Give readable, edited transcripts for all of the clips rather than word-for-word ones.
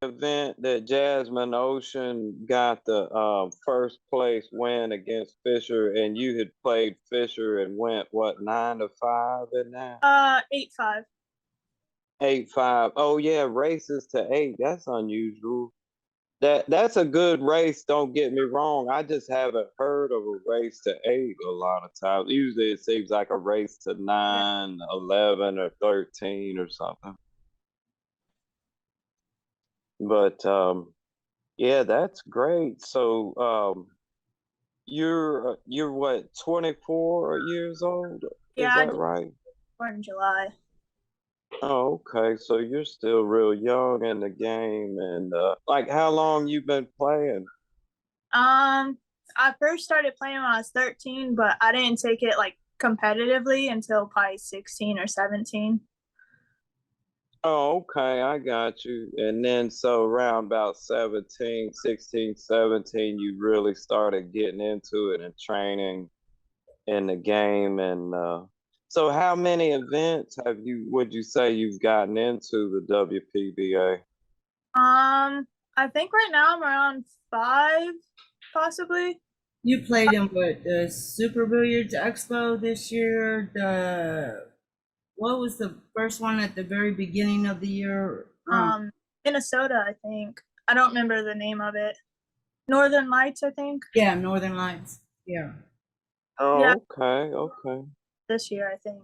event that Jasmine Ocean got the first place win against Fisher, and you had played Fisher and went what 9-5 in that? 8-5. 8-5. Oh yeah, races to 8. That's unusual. That's a good race. Don't get me wrong. I just haven't heard of a race to 8 a lot of times. Usually it seems like a race to Yeah. 9, 11, or 13 or something. But yeah, that's great. So you're what 24 years old? Is Yeah, I that just right? born in July. Oh, okay. So you're still real young in the game, and like how long you been playing? I first started playing when I was 13, but I didn't take it like competitively until probably 16 or 17. Oh, okay, I got you. And then so around about 17, 16, 17, you really started getting into it and training in the game. And so how many events would you say you've gotten into the WPBA? I think right now I'm around 5, possibly. You played in what, the Super Billiards Expo this year? What was the first one at the very beginning of the year? Minnesota, I think. I don't remember the name of it. Northern Lights, I think. Yeah, Northern Lights. Yeah. Yeah, Oh, okay, okay. this year, I think.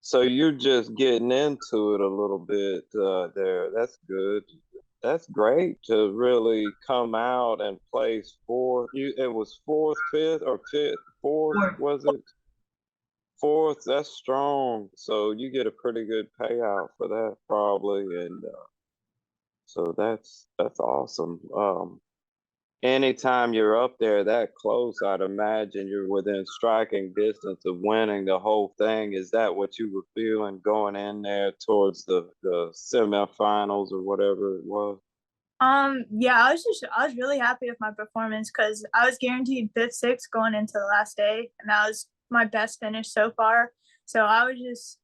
So you're just getting into it a little bit there. That's good. That's great to really come out and place fourth. It was fourth, fifth, or fifth, fourth, Or was it? Fourth, that's strong. So you get a pretty good payout for that probably, and so that's awesome. Anytime you're up there that close, I'd imagine you're within striking distance of winning the whole thing. Is that what you were feeling going in there towards the semifinals or whatever it was? Yeah, I was really happy with my performance because I was guaranteed fifth, sixth going into the last day, and that was my best finish so far. So I was just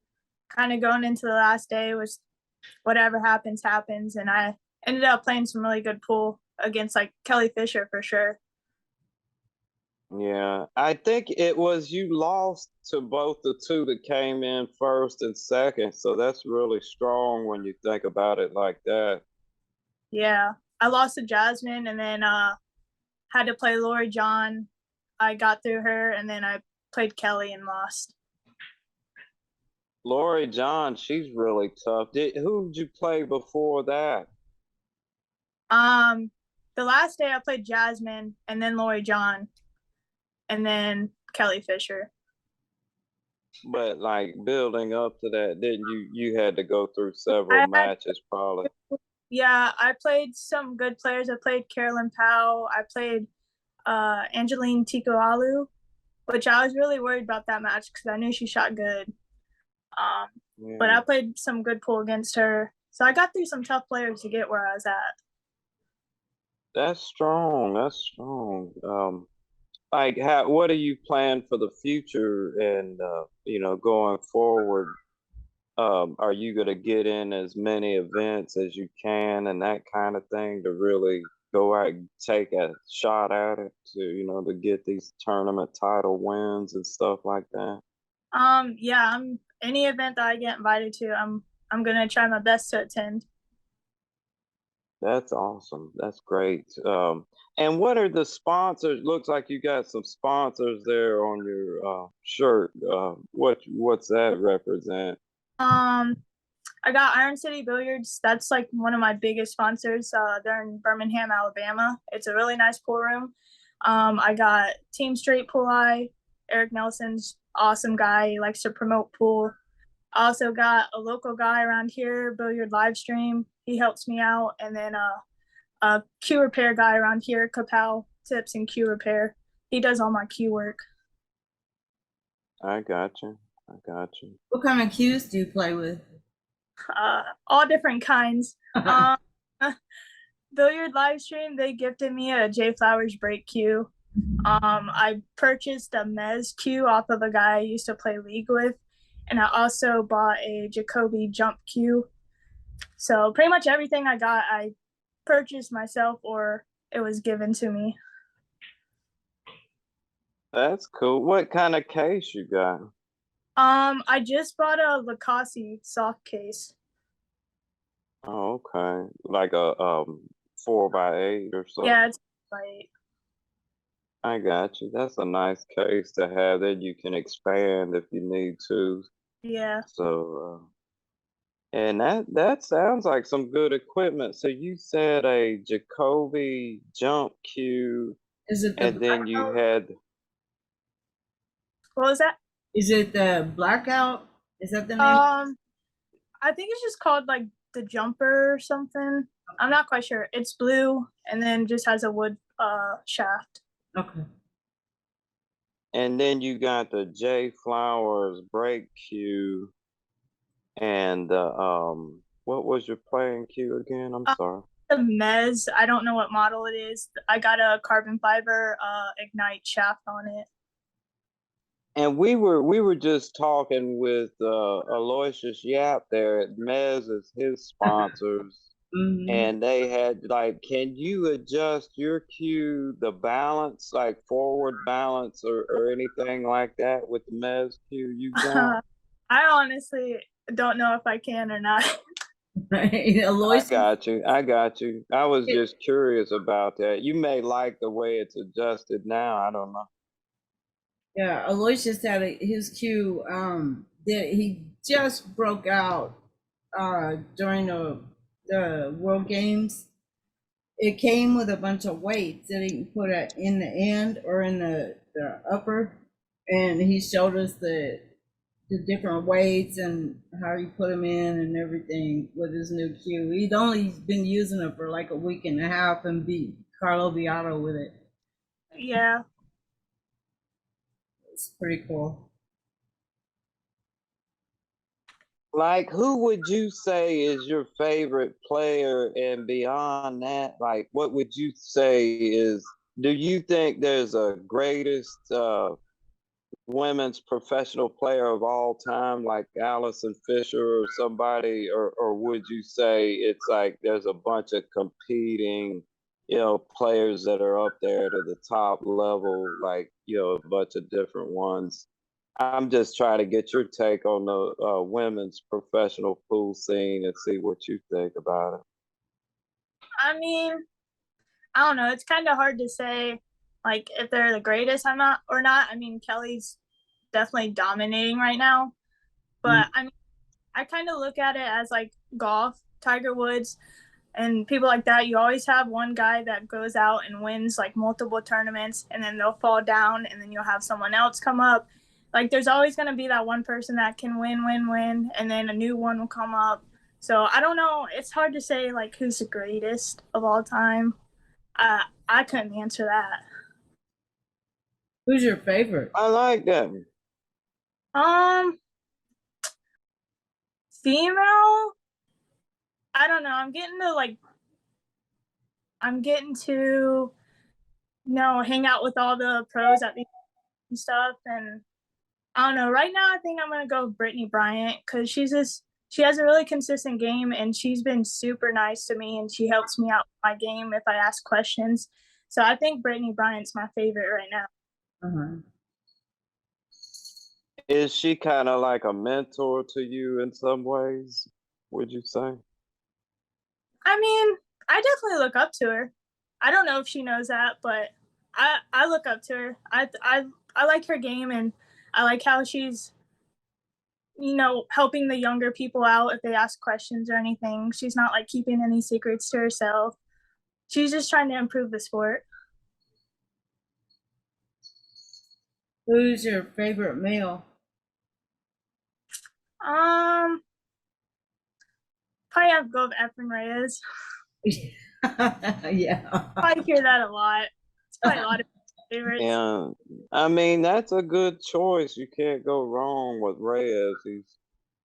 kind of going into the last day was whatever happens, happens, and I ended up playing some really good pool against like Kelly Fisher for sure. Yeah, I think it was you lost to both the two that came in first and second, so that's really strong when you think about it like that. Yeah, I lost to Jasmine, and then had to play Lori John. I got through her, and then I played Kelly and lost. Lori John, she's really tough. Who did you play before that? Um, the last day I played Jasmine, and then Lori John, and then Kelly Fisher. But like building up to that, didn't you had to go through several I had, matches probably. yeah, I played some good players. I played Carolyn Powell. I played Angeline Tikoalu, which I was really worried about that match because I knew she shot good. But Yeah. I played some good pool against her. So I got through some tough players to get where I was at. That's strong. That's strong. Like what do you plan for the future and going forward? Are you gonna get in as many events as you can and that kind of thing to really go out and take a shot at it to get these tournament title wins and stuff like that? Yeah, I'm any event that I get invited to, I'm gonna try my best to attend. That's awesome. That's great. And what are the sponsors? Looks like you got some sponsors there on your shirt. What's that represent? Um, I got Iron City Billiards. That's like one of my biggest sponsors. They're in Birmingham, Alabama. It's a really nice pool room. I got Team Straight Pool Eye. Eric Nelson's awesome guy. He likes to promote pool. I also got a local guy around here, Billiard Livestream. He helps me out. And then a cue repair guy around here, Kapow Tips and Cue Repair. He does all my cue work. I got you. I got you. what kind of cues do you play with? All different kinds. Billiard Livestream, they gifted me a J Flowers break cue. I purchased a Mez cue off of a guy I used to play league with, and I also bought a Jacoby jump cue. So pretty much everything I got, I purchased myself or it was given to me. That's cool. What kind of case you got? I just bought a Lacoste soft case. Oh, okay. Like a 4x8 or something. Yeah, it's like I got you. That's a nice case to have that you can expand if you need to. yeah. So, and that sounds like some good equipment. So you said a Jacoby jump cue, Is it the and then you blackout? had, What was that? Is it the blackout? Is that the name? I think it's just called like the jumper or something. I'm not quite sure. It's blue and then just has a wood shaft. Okay. and then you got the J Flowers break cue, and what was your playing cue again? I'm sorry. The Mez, I don't know what model it is. I got a carbon fiber Ignite shaft on it. And we were just talking with Aloysius Yap there at Mez as his sponsors, Mm-hmm. and they had like, can you adjust your cue, the balance, like forward balance or anything like that with the Mez cue you got? I honestly don't know if I can or not. Right. I Aloysius, got you. I got you. I was it- just curious about that. You may like the way it's adjusted now. I don't know. yeah, Aloysius had his cue. That he just broke out during the World Games. It came with a bunch of weights that he can put in the end or in the upper, and he showed us the different weights and how he put them in and everything with his new cue. He'd only been using it for like a week and a half and beat Carlo Beato with it. Yeah. It's pretty cool. Like, who would you say is your favorite player? And beyond that, like, what would you say is, do you think there's a greatest women's professional player of all time, like Allison Fisher or somebody? Or would you say it's like there's a bunch of competing, players that are up there to the top level, like, a bunch of different ones? I'm just trying to get your take on the women's professional pool scene and see what you think about it. I mean, I don't know. It's kind of hard to say, like, if they're the greatest I'm not or not. I mean, Kelly's definitely dominating right now, but I mean, I kind of look at it as like golf, Tiger Woods, and people like that. You always have one guy that goes out and wins like multiple tournaments, and then they'll fall down, and then you'll have someone else come up. Like, there's always going to be that one person that can win, and then a new one will come up. So I don't know. It's hard to say like who's the greatest of all time. I couldn't answer that. Who's your favorite? I like that. Um, Female. I don't know. I'm getting to hang out with all the pros at the stuff, and I don't know. Right now, I think I'm gonna go with Brittany Bryant because she has a really consistent game, and she's been super nice to me, and she helps me out with my game if I ask questions. So I think Brittany Bryant's my favorite right now. Uh-huh. Is she kind of like a mentor to you in some ways, would you say? I mean, I definitely look up to her. I don't know if she knows that, but I look up to her. I like her game, and I like how she's helping the younger people out if they ask questions or anything. She's not like keeping any secrets to herself. She's just trying to improve the sport. Who's your favorite male? Um, Probably have to go with Efren Reyes. Yeah. I hear that a lot. It's probably a lot of favorites. Yeah, I mean, that's a good choice. You can't go wrong with Reyes. He's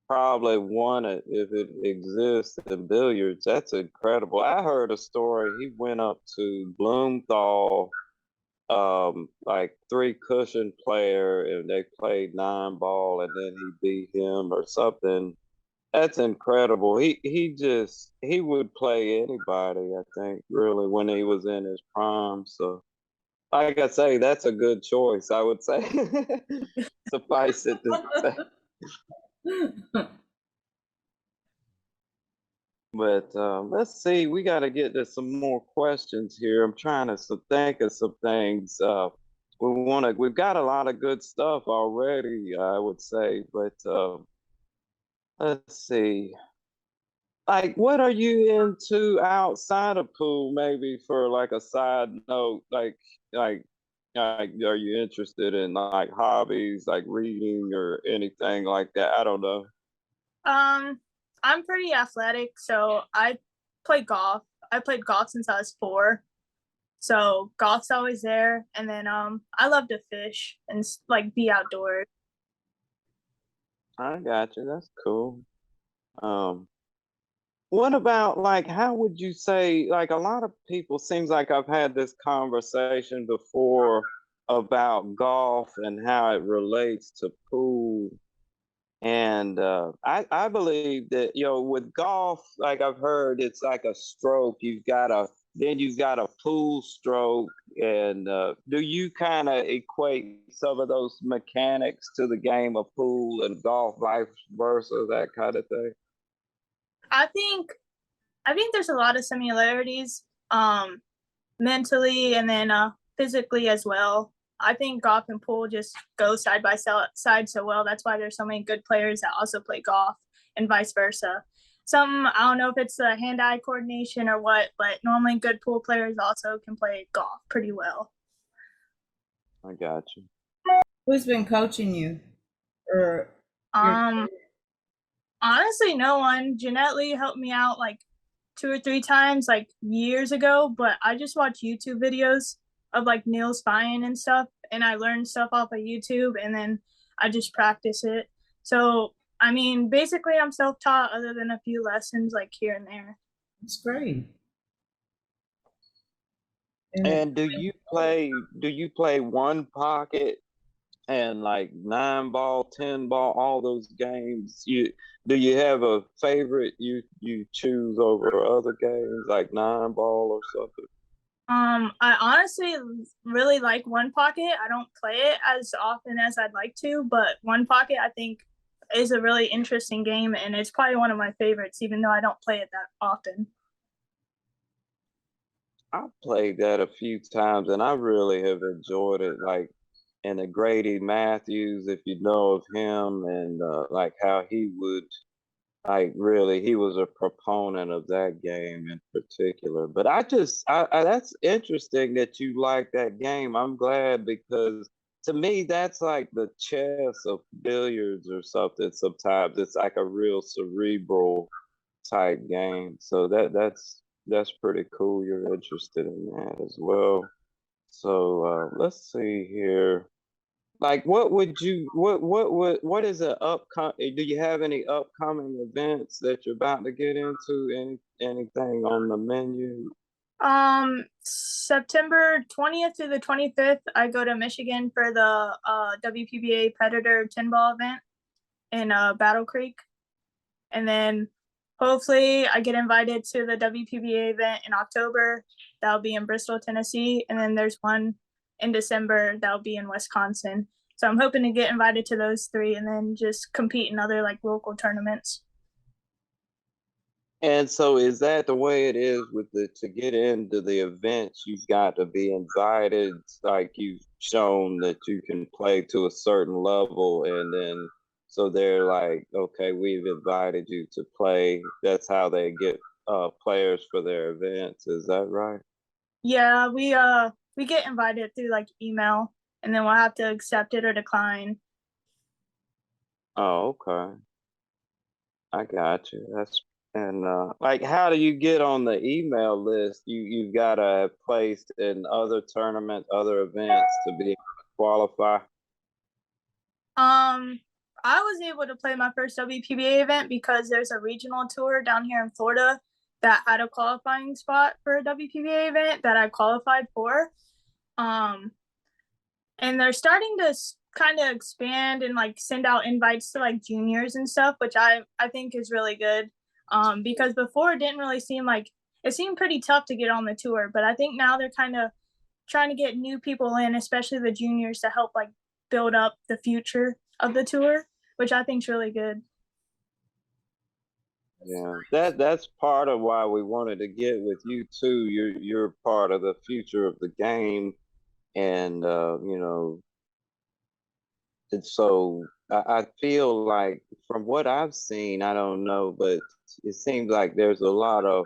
probably won it if it exists in billiards. That's incredible. I heard a story. He went up to Blumenthal, like three cushion player, and they played 9 ball, and then he beat him or something. That's incredible. He would play anybody, I think, really, when he was in his prime. So like I say, that's a good choice, I would say. Suffice it to say. But let's see, we got to get to some more questions here. I'm trying to think of some things. We've got a lot of good stuff already, I would say. But let's see. Like, what are you into outside of pool? Maybe for like a side note, like, are you interested in like hobbies, like reading or anything like that? I don't know. I'm pretty athletic, so I play golf. I played golf since I was 4. So golf's always there. And then I love to fish and like be outdoors. I got you. That's cool. Um, what about like how would you say like a lot of people seems like I've had this conversation before about golf and how it relates to pool. And I believe that with golf, like I've heard, it's like a stroke. You've got a pool stroke, and do you kind of equate some of those mechanics to the game of pool and golf, vice versa, that kind of thing? I think there's a lot of similarities mentally and then physically as well. I think golf and pool just go side by side so well. That's why there's so many good players that also play golf and vice versa. I don't know if it's the hand-eye coordination or what, but normally good pool players also can play golf pretty well. I got you. Who's been coaching you? Or Um, honestly, no one. Jeanette Lee helped me out like 2 or 3 times, like years ago, but I just watch YouTube videos of like Neil Spine and stuff, and I learn stuff off of YouTube, and then I just practice it. So, I mean, basically, I'm self-taught other than a few lessons like here and there. It's great. And do you play one pocket and like 9 ball, 10 ball, all those games? Do you have a favorite you choose over other games like 9 ball or something? I honestly really like One Pocket. I don't play it as often as I'd like to, but One Pocket I think is a really interesting game, and it's probably one of my favorites, even though I don't play it that often. I played that a few times and I really have enjoyed it. Like, and the Grady Matthews, if you know of him, and like how he would, like, really, he was a proponent of that game in particular. But that's interesting that you like that game. I'm glad, because to me, that's like the chess of billiards or something. Sometimes it's like a real cerebral type game. So that's pretty cool. You're interested in that as well. So let's see here. Like, what is a upcoming? Do you have any upcoming events that you're about to get into? Anything on the menu? September 20th through the 25th, I go to Michigan for the WPBA Predator 10-ball event in Battle Creek. And then hopefully I get invited to the WPBA event in October. That'll be in Bristol, Tennessee. And then there's one in December that'll be in Wisconsin. So I'm hoping to get invited to those 3 and then just compete in other like local tournaments. And so is that the way it is with to get into the events, you've got to be invited, like you've shown that you can play to a certain level, and then so they're like, okay, we've invited you to play. That's how they get players for their events. Is that right? Yeah, we get invited through like email, and then we'll have to accept it or decline. Oh, okay. I got you. That's and like, how do you get on the email list? You've got to have placed in other tournaments, other events to be able to qualify. I was able to play my first WPBA event because there's a regional tour down here in Florida that had a qualifying spot for a WPBA event that I qualified for. And they're starting to kind of expand and like send out invites to like juniors and stuff, which I think is really good. Because before it didn't really seem like it seemed pretty tough to get on the tour, but I think now they're kind of trying to get new people in, especially the juniors, to help like build up the future of the tour, which I think is really good. Yeah, that's part of why we wanted to get with you too. You're part of the future of the game, and and so I feel like from what I've seen, I don't know, but it seems like there's a lot of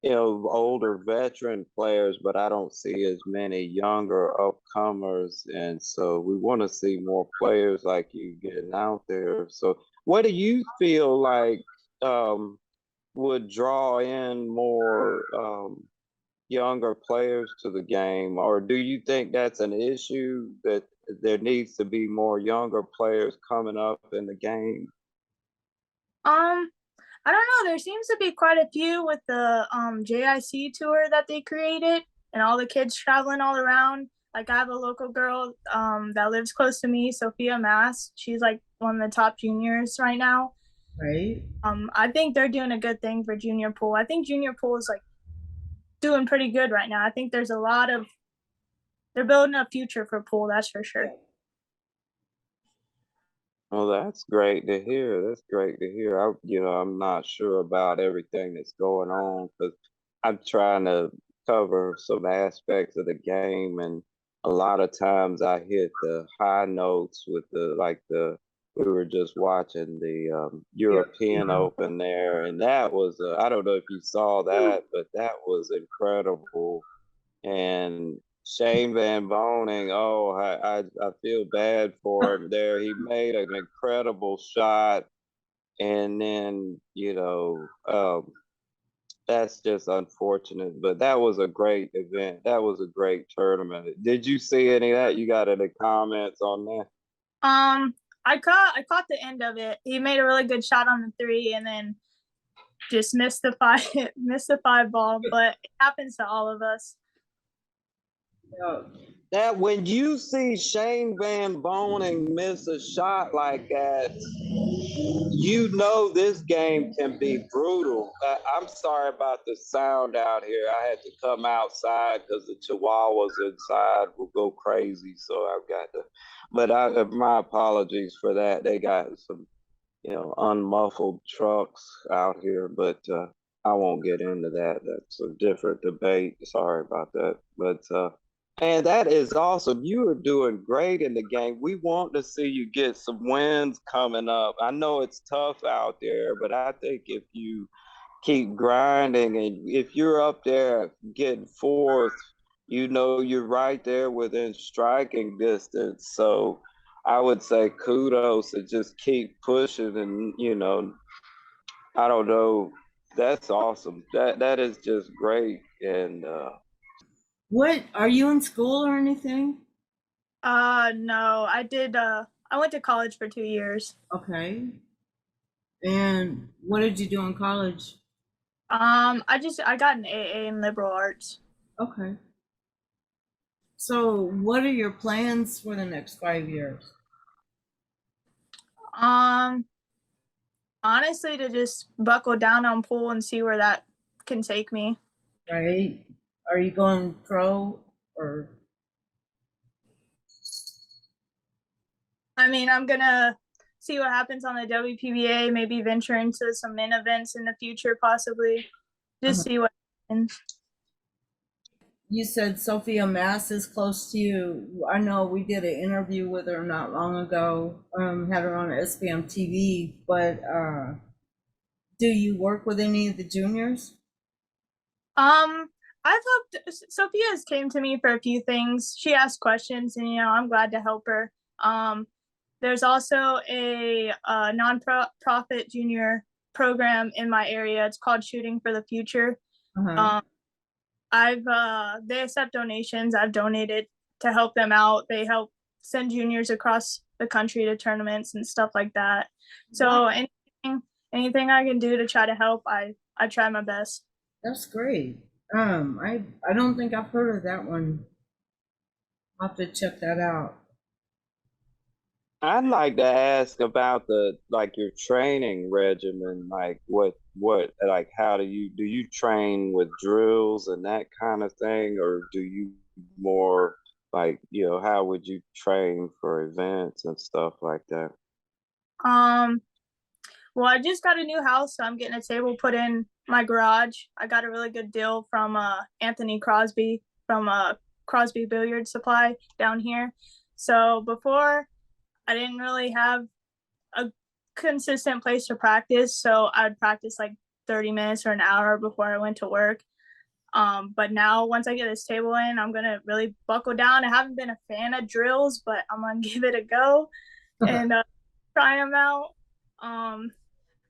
older veteran players, but I don't see as many younger upcomers, and so we want to see more players like you getting out there. So, what do you feel like would draw in more younger players to the game, or do you think that's an issue that there needs to be more younger players coming up in the game? Um, I don't know. There seems to be quite a few with the JIC tour that they created, and all the kids traveling all around. Like I have a local girl that lives close to me, Sophia Mass. She's like one of the top juniors right now. Right. I think they're doing a good thing for junior pool. I think junior pool is like doing pretty good right now. I think there's a lot of they're building a future for pool, that's for sure. Well, that's great to hear. That's great to hear. I'm not sure about everything that's going on because I'm trying to cover some aspects of the game, and a lot of times I hit the high notes with we were just watching the European Open there, and that was I don't know if you saw that, but that was incredible. And Shane Van Boning, oh, I feel bad for him there. He made an incredible shot, and then that's just unfortunate. But that was a great event. That was a great tournament. Did you see any of that? You got any comments on that? I caught the end of it. He made a really good shot on the 3, and then just missed the 5 missed the 5 ball. But it happens to all of us. That when you see Shane Van Boning miss a shot like that, you know this game can be brutal. I'm sorry about the sound out here. I had to come outside because the chihuahuas inside will go crazy. So I've got to, but my apologies for that. They got some, unmuffled trucks out here, but I won't get into that. That's a different debate. Sorry about that. But and that is awesome. You are doing great in the game. We want to see you get some wins coming up. I know it's tough out there, but I think if you keep grinding and if you're up there getting fourth, you're right there within striking distance. So I would say kudos to just keep pushing and I don't know. That's awesome. That is just great. And What are you in school or anything? No, I went to college for 2 years. Okay. And what did you do in college? I got an AA in liberal arts. Okay. So what are your plans for the next 5 years? Honestly, to just buckle down on pool and see where that can take me. Right. Are you going pro or? I mean, I'm gonna see what happens on the WPBA, maybe venture into some min events in the future, possibly. Just see what happens. You said Sophia Mass is close to you. I know we did an interview with her not long ago, had her on SPM TV, but do you work with any of the juniors? I've helped. Sophia's came to me for a few things. She asked questions, and I'm glad to help her. There's also a non-profit junior program in my area. It's called Shooting for the Future. They accept donations. I've donated to help them out. They help send juniors across the country to tournaments and stuff like that. So anything I can do to try to help, I try my best. That's great. I don't think I've heard of that one. I'll have to check that out. I'd like to ask about the like your training regimen, like what like how do you train with drills and that kind of thing, or do you more like, how would you train for events and stuff like that? Um, well, I just got a new house, so I'm getting a table put in my garage. I got a really good deal from Anthony Crosby from Crosby Billiard Supply down here. So before, I didn't really have a consistent place to practice, so I'd practice like 30 minutes or an hour before I went to work. But now once I get this table in, I'm gonna really buckle down. I haven't been a fan of drills, but I'm gonna give it a go and try them out.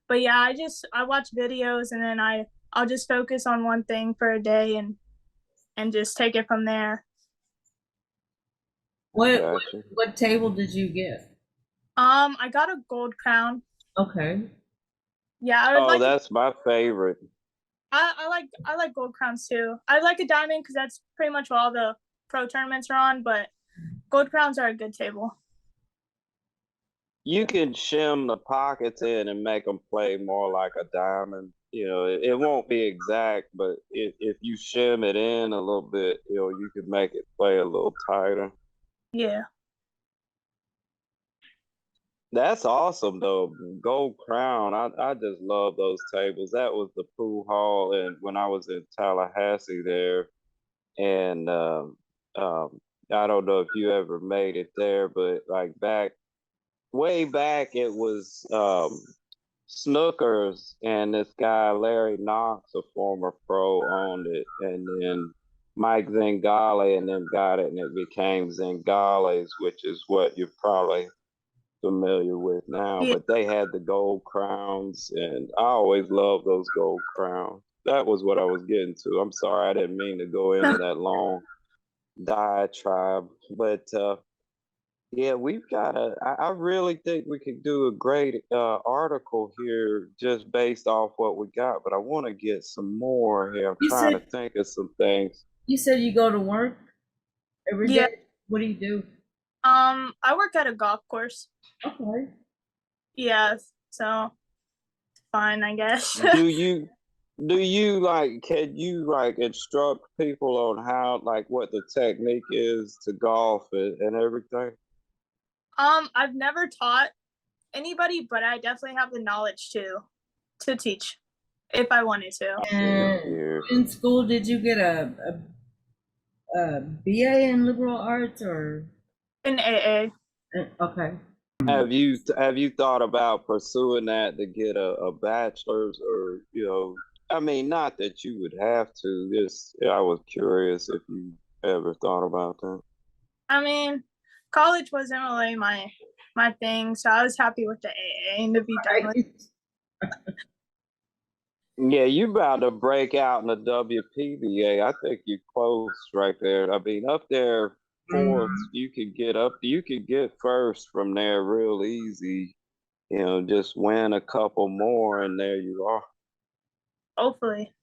But yeah, I watch videos and then I'll just focus on one thing for a day and just take it from there. What Gotcha. what table did you get? I got a gold crown. Okay. Yeah, I would Oh, like to, that's my favorite. I like gold crowns too. I like a diamond because that's pretty much what all the pro tournaments are on, but gold crowns are a good table. You can shim the pockets in and make them play more like a diamond. It won't be exact, but if you shim it in a little bit, you can make it play a little tighter. Yeah. That's awesome though. Gold Crown. I just love those tables. That was the pool hall and when I was in Tallahassee there and I don't know if you ever made it there, but like way back it was Snookers and this guy Larry Knox, a former pro, owned it, and then Mike Zingale and them got it and it became Zingales, which is what you're probably familiar with now, Yeah. but they had the gold crowns, and I always loved those gold crowns. That was what I was getting to. I'm sorry, I didn't mean to go into that long diatribe, but yeah, we've got I really think we could do a great article here just based off what we got, but I want to get some more here. I'm You trying to said think of some things. you said you go to work every Yeah. day. What do you do? I work at a golf course. Okay. Yeah, so fine, I guess. Do you like can you like instruct people on how like what the technique is to golf and everything? I've never taught anybody, but I definitely have the knowledge to teach if I wanted to. And Here. in school, did you get a BA in liberal arts or? In AA. Okay. Have you thought about pursuing that to get a bachelor's or I mean not that you would have to, just I was curious if you ever thought about that. I mean, college wasn't really my thing, so I was happy with the AA and to be done with. Yeah, you about to break out in the WPBA. I think you close right there. I mean, up there fourth, you could get first from there real easy. Just win a couple more and there you are. Hopefully.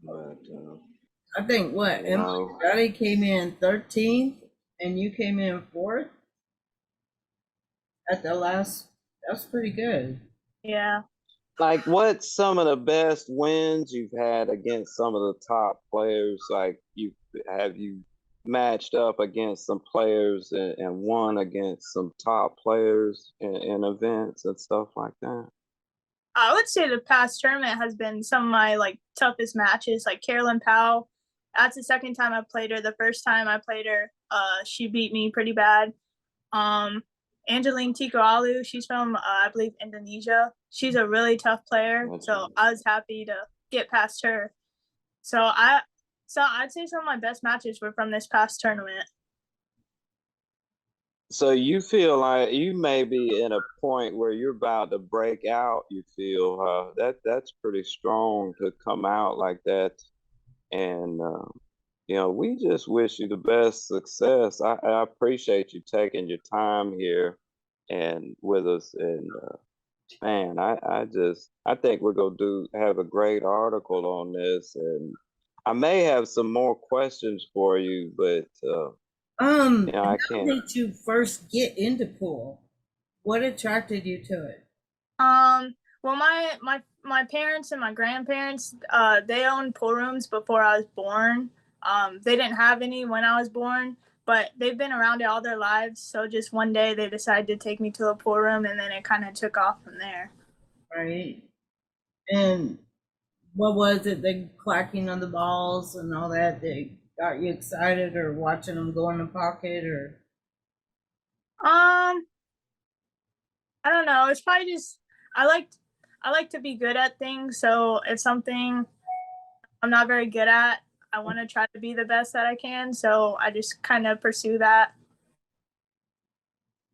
But I think what no. Emily came in 13th and you came in 4th at the last. That's pretty good. Yeah. Like, what's some of the best wins you've had against some of the top players? Like, you matched up against some players and won against some top players in events and stuff like that? I would say the past tournament has been some of my like toughest matches. Like Carolyn Powell, that's the second time I played her. The first time I played her, she beat me pretty bad. Angeline Tikoalu, she's from I believe Indonesia. She's a really tough player, so I was happy to get past her. So I'd say some of my best matches were from this past tournament. So you feel like you may be in a point where you're about to break out, you feel that's pretty strong to come out like that. And we just wish you the best success. I appreciate you taking your time here and with us. And man, I think we're gonna have a great article on this. And I may have some more questions for you, but Yeah, I How can't. did you first get into pool? What attracted you to it? Well, my parents and my grandparents, they owned pool rooms before I was born. They didn't have any when I was born, but they've been around it all their lives. So just one day they decided to take me to a pool room, and then it kind of took off from there. Right. And what was it, the clacking of the balls and all that that got you excited, or watching them go in the pocket, or? Um, I don't know. It's probably just I like I like to be good at things. So if something I'm not very good at, I want to try to be the best that I can. So I just kind of pursue that.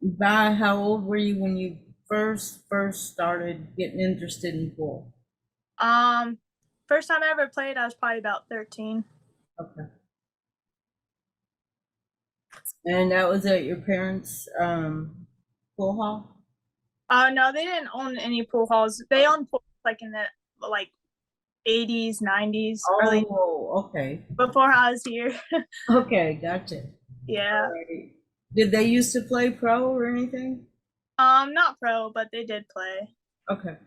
By how old were you when you first started getting interested in pool? Um, First time I ever played, I was probably about 13. Okay. And that was at your parents' pool hall? No, they didn't own any pool halls. They owned pools like in the like 80s, 90s, early Oh, okay. before I was here. Okay, gotcha. Yeah. Right. Did they used to play pro or anything? Not pro, but they did play. Okay.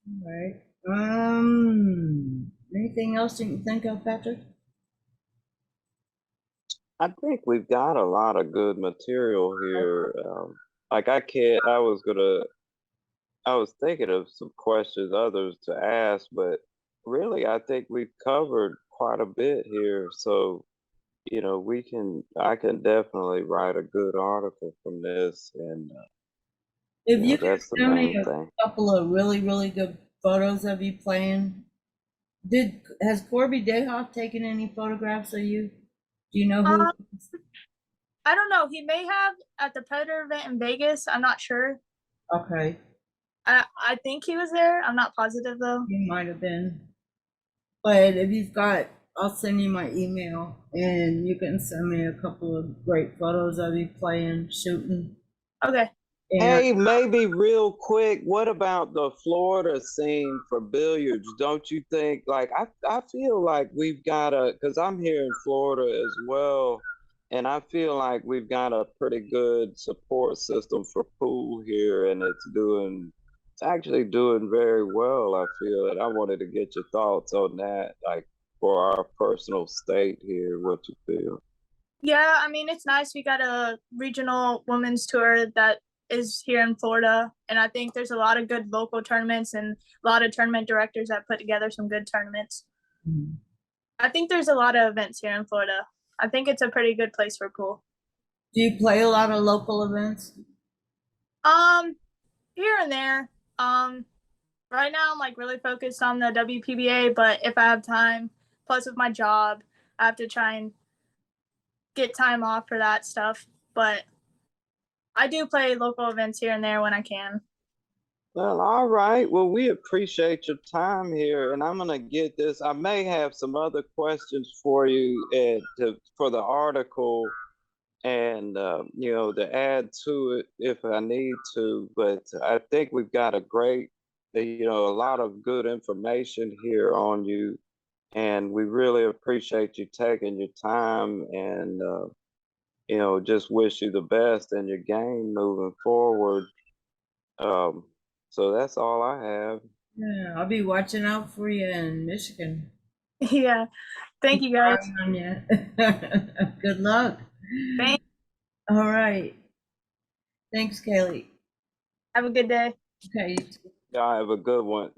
All right. Anything else you can think of, Patrick? I think we've got a lot of good material here. Like I was thinking of some questions others to ask, but really I think we've covered quite a bit here. So, I can definitely write a good article from this, and If you could that's the send me main a thing. couple of really, really good photos of you playing. Has Corby Dayhoff taken any photographs of you? Do you know who? Um, I don't know. He may have at the Predator event in Vegas. I'm not sure. Okay, I think he was there. I'm not positive though. you might have been. But if you've got, I'll send you my email, and you can send me a couple of great photos of you playing, shooting. Okay. And Hey, maybe real quick, what about the Florida scene for billiards? Don't you think, like, I feel like we've got because I'm here in Florida as well, and I feel like we've got a pretty good support system for pool here, and it's actually doing very well, I feel. And I wanted to get your thoughts on that, like, for our personal state here, what you feel. Yeah, I mean it's nice. We got a regional women's tour that is here in Florida, and I think there's a lot of good local tournaments and a lot of tournament directors that put together some good tournaments. I think there's a lot of events here in Florida. I think it's a pretty good place for pool. do you play a lot of local events? Um, Here and there. Right now I'm like really focused on the WPBA, but if I have time, plus with my job, I have to try and get time off for that stuff. But I do play local events here and there when I can. Well, all right. Well, we appreciate your time here, and I'm gonna get this. I may have some other questions for you for the article, and to add to it if I need to. But I think we've got a lot of good information here on you, and we really appreciate you taking your time, and just wish you the best in your game moving forward. Um, so that's all I have. Yeah, I'll be watching out for you in Michigan. Yeah. Thank you guys. Relying on you. Good luck. Thanks. All right. Thanks, Kaylee. Have a good day. Okay. Y'all have a good one.